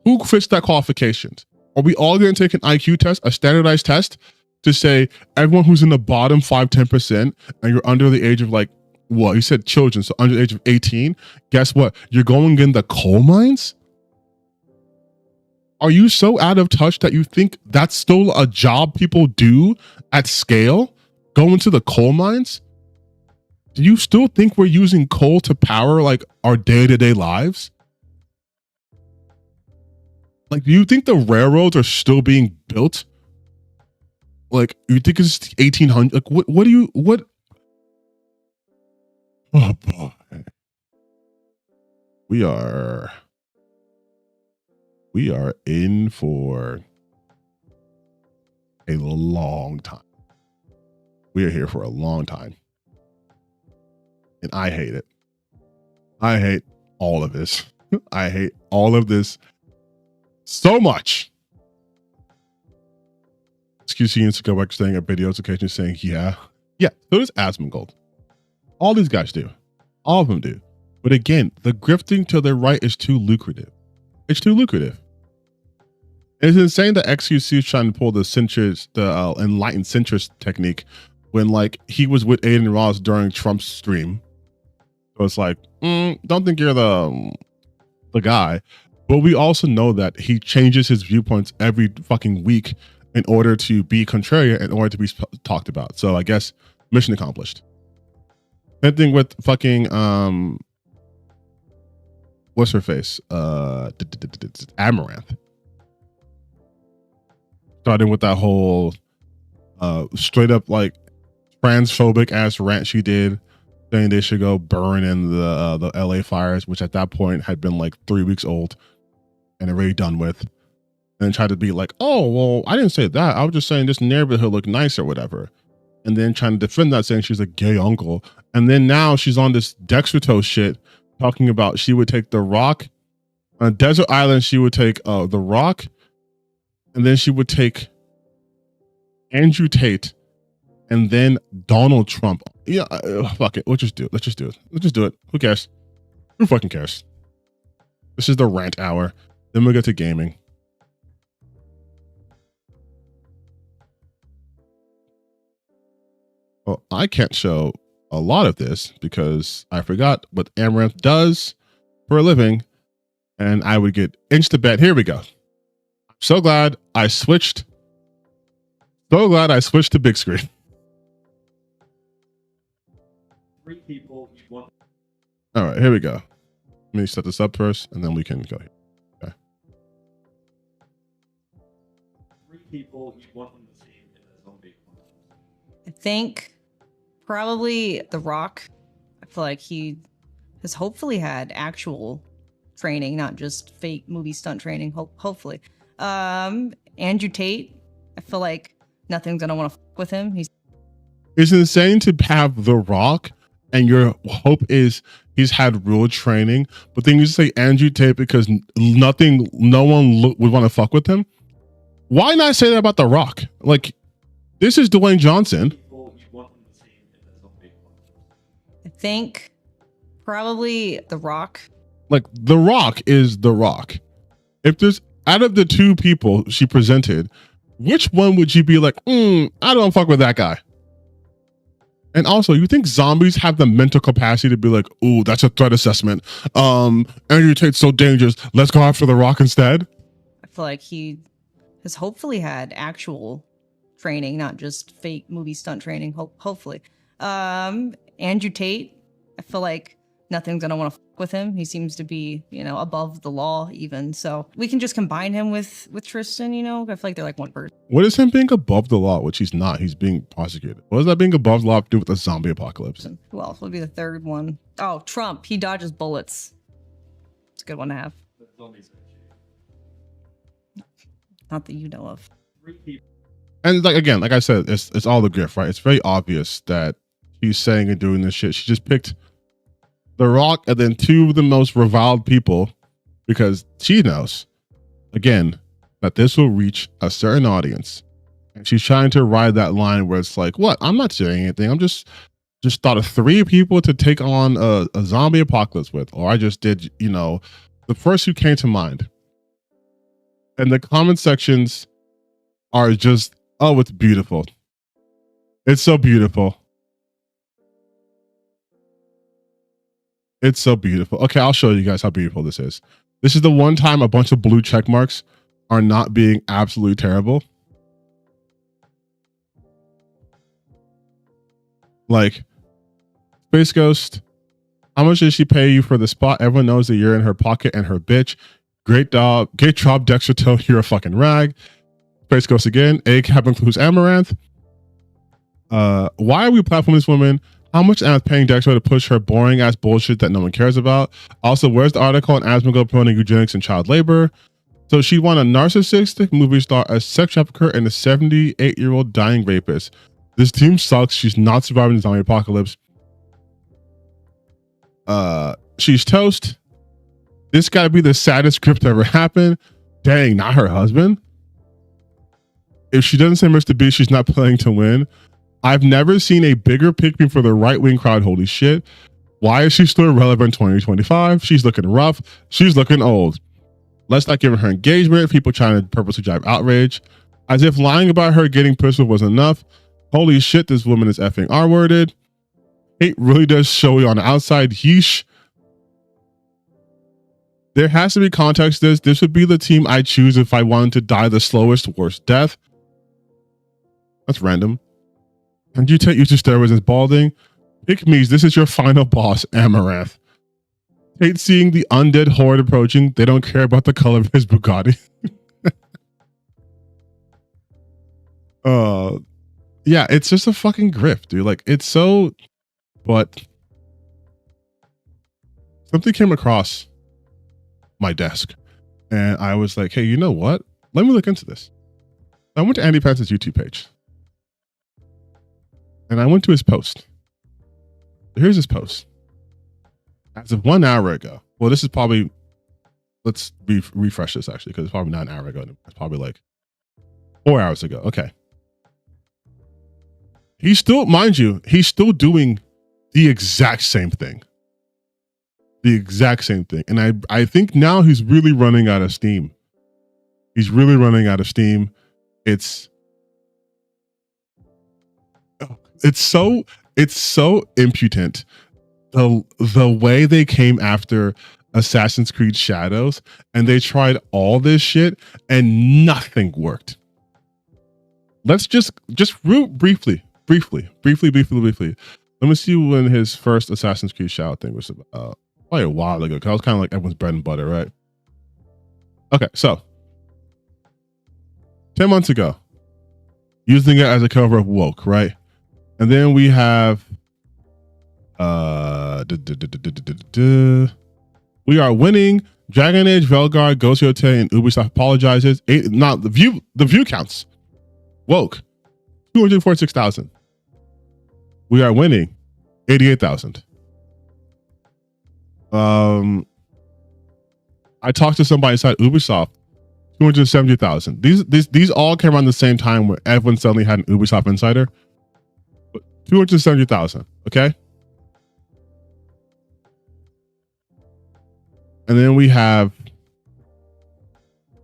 Who fits that qualifications? Are we all going to take an IQ test, a standardized test, to say everyone who's in the bottom 5-10% and you're under the age of like, well, you said children, so under the age of 18, guess what? You're going in the coal mines? Are you so out of touch that you think that's still a job people do at scale? Go into the coal mines? Do you still think we're using coal to power like our day-to-day lives? Like, do you think the railroads are still being built? Like, you think it's 1800? Like, what? Oh boy. We are in for a long time. We are here for a long time. And I hate it. I hate all of this. I hate all of this so much. XQC and Sikobeck saying a videos occasionally saying, yeah. So does Asmongold. All these guys do. All of them do. But again, the grifting to their right is too lucrative. It's too lucrative. It's insane that XQC is trying to pull the enlightened centrist technique when like he was with Aiden Ross during Trump's stream. So it's like, don't think you're the guy. But we also know that he changes his viewpoints every fucking week in order to be contrarian, in order to be talked about. So I guess mission accomplished. Same thing with fucking what's her face? Amouranth. Starting with that whole straight up like transphobic ass rant she did, saying they should go burn in the LA fires, which at that point had been like 3 weeks old and already done with. And tried to be like, oh, well, I didn't say that. I was just saying this neighborhood looked nice or whatever. And then trying to defend that, saying she's a gay uncle. And then now she's on this Dexerto shit, talking about she would take The Rock. On Desert Island, she would take The Rock. And then she would take Andrew Tate. And then Donald Trump. Yeah, fuck it. Let's just do it. Let's just do it. Who cares? Who fucking cares? This is the rant hour. Then we'll get to gaming. Well, I can't show a lot of this because I forgot what Amouranth does for a living, and I would get insta-bet. Here we go. So glad I switched to big screen. 3 people. All right, here we go. Let me set this up first, and then we can go here. Okay. 3 people you want them to see in a zombie. I think probably The Rock. I feel like he has hopefully had actual training, not just fake movie stunt training. Hopefully. Andrew Tate. I feel like nothing's gonna want to fuck with him. It's insane to have The Rock, and your hope is he's had real training, but then you say Andrew Tate because no one would want to fuck with him. Why not say that about The Rock? Like, this is Dwayne Johnson. I think probably The Rock. Like, The Rock is The Rock. If there's, out of the 2 people she presented, which one would you be like, I don't fuck with that guy? And also, you think zombies have the mental capacity to be like, ooh, that's a threat assessment. Andrew Tate's so dangerous. Let's go after The Rock instead. I feel like he has hopefully had actual training, not just fake movie stunt training. Hopefully. Andrew Tate, I feel like nothing's gonna want to fuck with him. He seems to be, above the law even. So we can just combine him with Tristan, I feel like they're like one person. What is him being above the law, which he's not? He's being prosecuted. What does that being above the law have to do with the zombie apocalypse? Who else would be the third one? Oh, Trump. He dodges bullets. It's a good one to have. Not that you know of. And like I said, it's all the grift, right? It's very obvious that she's saying and doing this shit. She just picked The Rock and then 2 of the most reviled people because she knows again, that this will reach a certain audience. And she's trying to ride that line where it's like, what? I'm not doing anything. I'm just thought of 3 people to take on a zombie apocalypse with, or I just did, the first who came to mind. And the comment sections are just, oh, it's beautiful. It's so beautiful. It's so beautiful. Okay, I'll show you guys how beautiful this is. This is the one time a bunch of blue check marks are not being absolutely terrible. Like, Space Ghost, how much did she pay you for the spot? Everyone knows that you're in her pocket and her bitch. Great job, Dexerto. You're a fucking rag. Space Ghost again. A cap includes Amouranth. Why are we platforming this woman? How much am I paying Dexerto to push her boring ass bullshit that no one cares about? Also, where's the article on Asmongold promoting eugenics and child labor? So she won a narcissistic movie star, a sex trafficker, and a 78-year-old dying rapist. This team sucks. She's not surviving the zombie apocalypse. She's toast. This gotta be the saddest script to ever happen. Dang, not her husband. If she doesn't say Mr. B, she's not playing to win. I've never seen a bigger pick-me for the right-wing crowd. Holy shit. Why is she still relevant in 2025? She's looking rough. She's looking old. Let's not give her engagement. People trying to purposely drive outrage. As if lying about her getting pissed off was enough. Holy shit, this woman is effing R-worded. Hate really does show you on the outside. Yeesh. There has to be context to this. This would be the team I choose if I wanted to die the slowest, worst death. That's random. And you take you to steroids as balding. Pick me's. This is your final boss, Amouranth. Hate seeing the undead horde approaching. They don't care about the color of his Bugatti. Yeah, it's just a fucking grift, dude. Like, it's so. But something came across my desk, and I was like, hey, you know what? Let me look into this. I went to AndyPants' YouTube page, and I went to his post. Here's his post. As of 1 hour ago. Well, this is probably, let's refresh this actually, because it's probably not an hour ago. It's probably like 4 hours ago. Okay. He's still, mind you, he's still doing the exact same thing. The exact same thing. And I think now he's really running out of steam. He's really running out of steam. It's so impudent. The way they came after Assassin's Creed Shadows, and they tried all this shit and nothing worked. Let's just briefly. Let me see when his first Assassin's Creed Shadow thing was about. Probably a while ago, because I was kind of like everyone's bread and butter, right? Okay, so 10 months ago, using it as a cover of Woke, right? And then we have we are winning. Dragon Age, Velgar, Ghost Yote, and Ubisoft apologizes. Not the view counts. Woke 246,000. We are winning 88,000. I talked to somebody inside Ubisoft, 270,000. These all came around the same time where everyone suddenly had an Ubisoft insider. But 270,000, okay? And then we have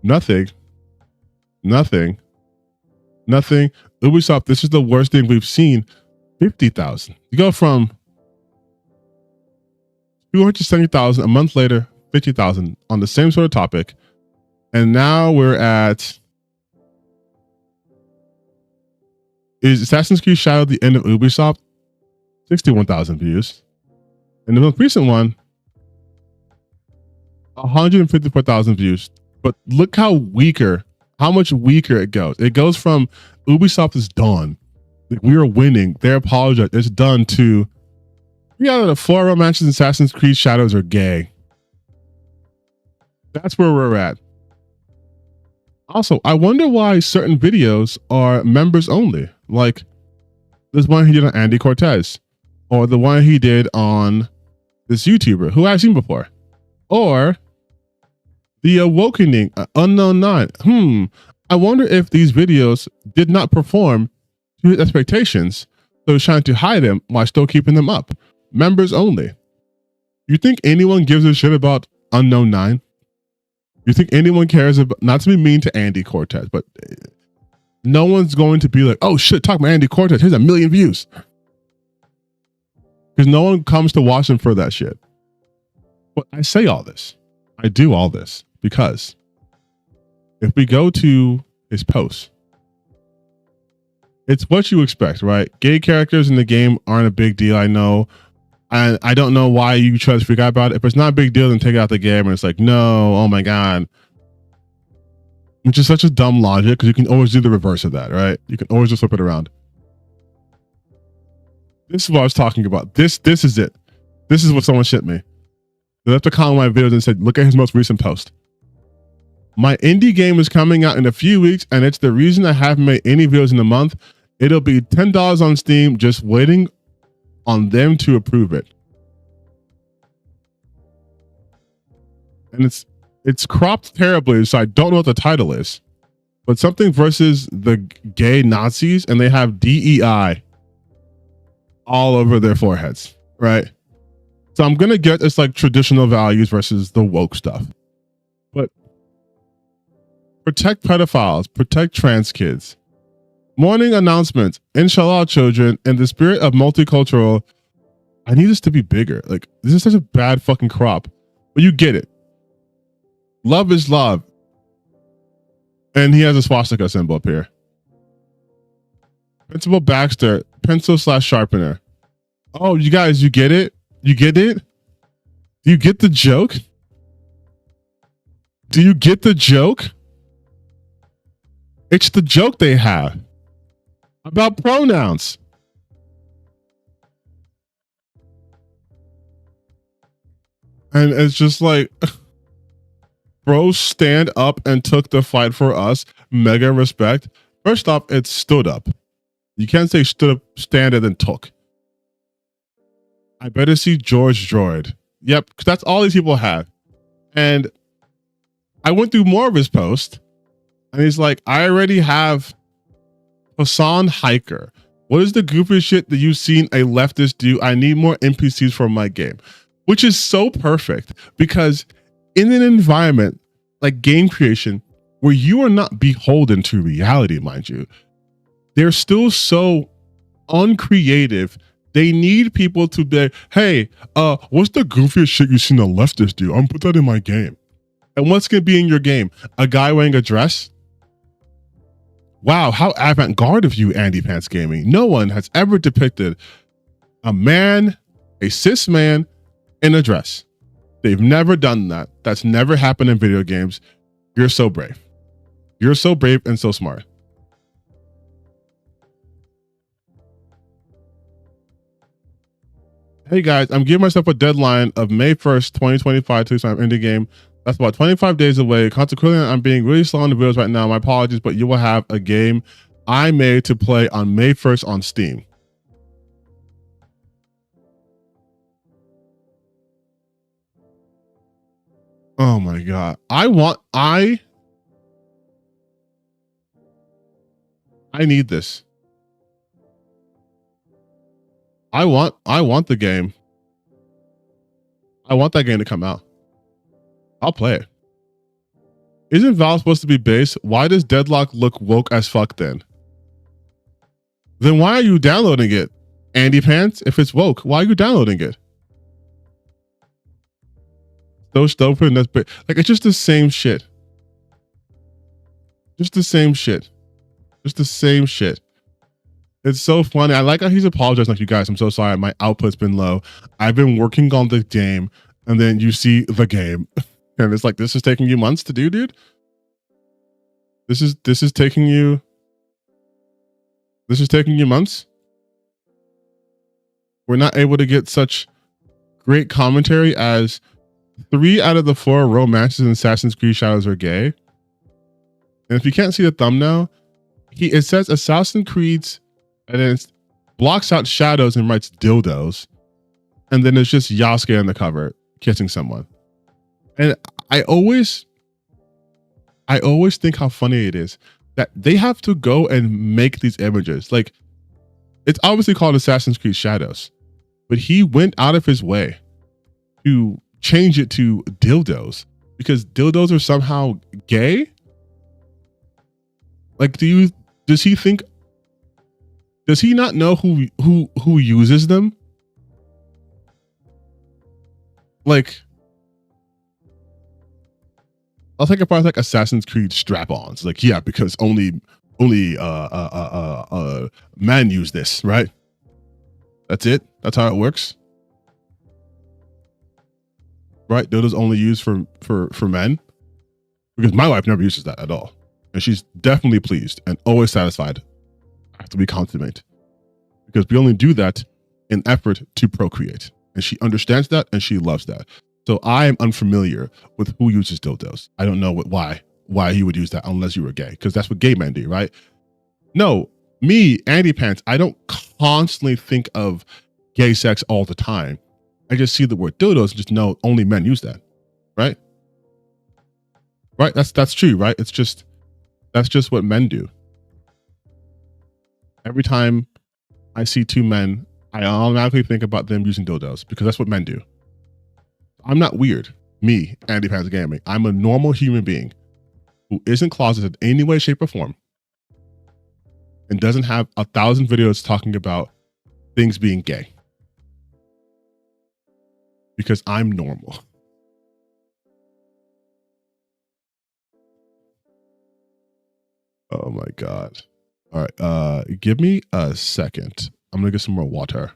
nothing. Ubisoft, this is the worst thing we've seen. 50,000. You go from 270,000 a month later, 50,000 on the same sort of topic. And now we're at, is Assassin's Creed Shadow the end of Ubisoft? 61,000 views. And the most recent one, 154,000 views. But look how much weaker it goes. It goes from Ubisoft is done. We are winning. They apologize. It's done to 3 out of the 4 romances in Assassin's Creed Shadows are gay. That's where we're at. Also, I wonder why certain videos are members only. Like this one he did on Andy Cortez, or the one he did on this YouTuber who I've seen before, or The Awakening, Unknown 9. I wonder if these videos did not perform to his expectations, so he's trying to hide them while still keeping them up. Members only. You think anyone gives a shit about Unknown 9? You think anyone cares about, not to be mean to Andy Cortez, but no one's going to be like, oh shit, talk about Andy Cortez, here's 1 million views. Because no one comes to watch him for that shit. But I say all this. I do all this because if we go to his posts, it's what you expect, right? Gay characters in the game aren't a big deal, I know. And I don't know why you try to forget about it. If it's not a big deal, then take it out the game. And it's like, no, oh my God. Which is such a dumb logic because you can always do the reverse of that, right? You can always just flip it around. This is what I was talking about. This is it. This is what someone shipped me. They left a comment on my videos and said, look at his most recent post. My indie game is coming out in a few weeks, and it's the reason I haven't made any videos in a month. It'll be $10 on Steam, just waiting on them to approve it. And it's cropped terribly, so I don't know what the title is. But something versus the gay Nazis, and they have DEI all over their foreheads, right? So I'm gonna get it's like traditional values versus the woke stuff. But protect pedophiles, protect trans kids. Morning announcements, inshallah children, in the spirit of multicultural. I need this to be bigger. Like, this is such a bad fucking crop. But you get it. Love is love. And he has a swastika symbol up here. Principal Baxter, pencil/sharpener. Oh, you guys, you get it? You get it? Do you get the joke? Do you get the joke? It's the joke they have about pronouns. And it's just like, bro, stand up and took the fight for us. Mega respect. First off, it stood up. You can't say stood up, stand and then took. I better see George Droid. Yep, because that's all these people have. And I went through more of his post, and he's like, I already have Hassan Hiker. What is the goofiest shit that you've seen a leftist do? I need more NPCs for my game. Which is so perfect, because in an environment like game creation, where you are not beholden to reality, mind you, they're still so uncreative. They need people to be, hey, what's the goofiest shit you've seen a leftist do? I'm gonna put that in my game. And what's gonna be in your game? A guy wearing a dress? Wow, how avant-garde of you, AndyPants Gaming. No one has ever depicted a man, a cis man, in a dress. They've never done that. That's never happened in video games. You're so brave. You're so brave and so smart. Hey guys, I'm giving myself a deadline of May 1st, 2025 to sign indie game. That's about 25 days away. Consequently, I'm being really slow on the videos right now. My apologies, but you will have a game I made to play on May 1st on Steam. Oh my God. I need this. I want the game. I want that game to come out. I'll play it. Isn't Valve supposed to be base? Why does Deadlock look woke as fuck then? Then why are you downloading it? AndyPants, if it's woke, why are you downloading it? So stupid. That's like, it's just the same shit. Just the same shit. Just the same shit. It's so funny. I like how he's apologizing like, you guys, I'm so sorry. My output's been low. I've been working on the game. And then you see the game. And it's like, this is taking you months to do, dude? This is taking you months? We're not able to get such great commentary as 3 out of the 4 romances in Assassin's Creed Shadows are gay. And if you can't see the thumbnail, it says Assassin's Creed's, and then it blocks out shadows and writes dildos. And then it's just Yasuke on the cover kissing someone. And I always I always think how funny it is that they have to go and make these images. Like, it's obviously called Assassin's Creed Shadows, but he went out of his way to change it to dildos because dildos are somehow gay. Like, does he not know who uses them? Like, I'll take apart like Assassin's Creed strap-ons. Like, yeah, because only men use this, right? That's it. That's how it works, right? Dildos only used for men, because my wife never uses that at all, and she's definitely pleased and always satisfied after we consummate, because we only do that in effort to procreate, and she understands that and she loves that. So I am unfamiliar with who uses dildos. I don't know why you would use that unless you were gay, because that's what gay men do, right? No, me, AndyPants, I don't constantly think of gay sex all the time. I just see the word dildos and just know only men use that, right? Right? That's true, right? That's just what men do. Every time I see two men, I automatically think about them using dildos because that's what men do. I'm not weird. Me, AndyPants Gaming. I'm a normal human being who isn't closeted in any way, shape, or form, and doesn't have 1,000 videos talking about things being gay. Because I'm normal. Oh my God. All right. Give me a second. I'm gonna get some more water.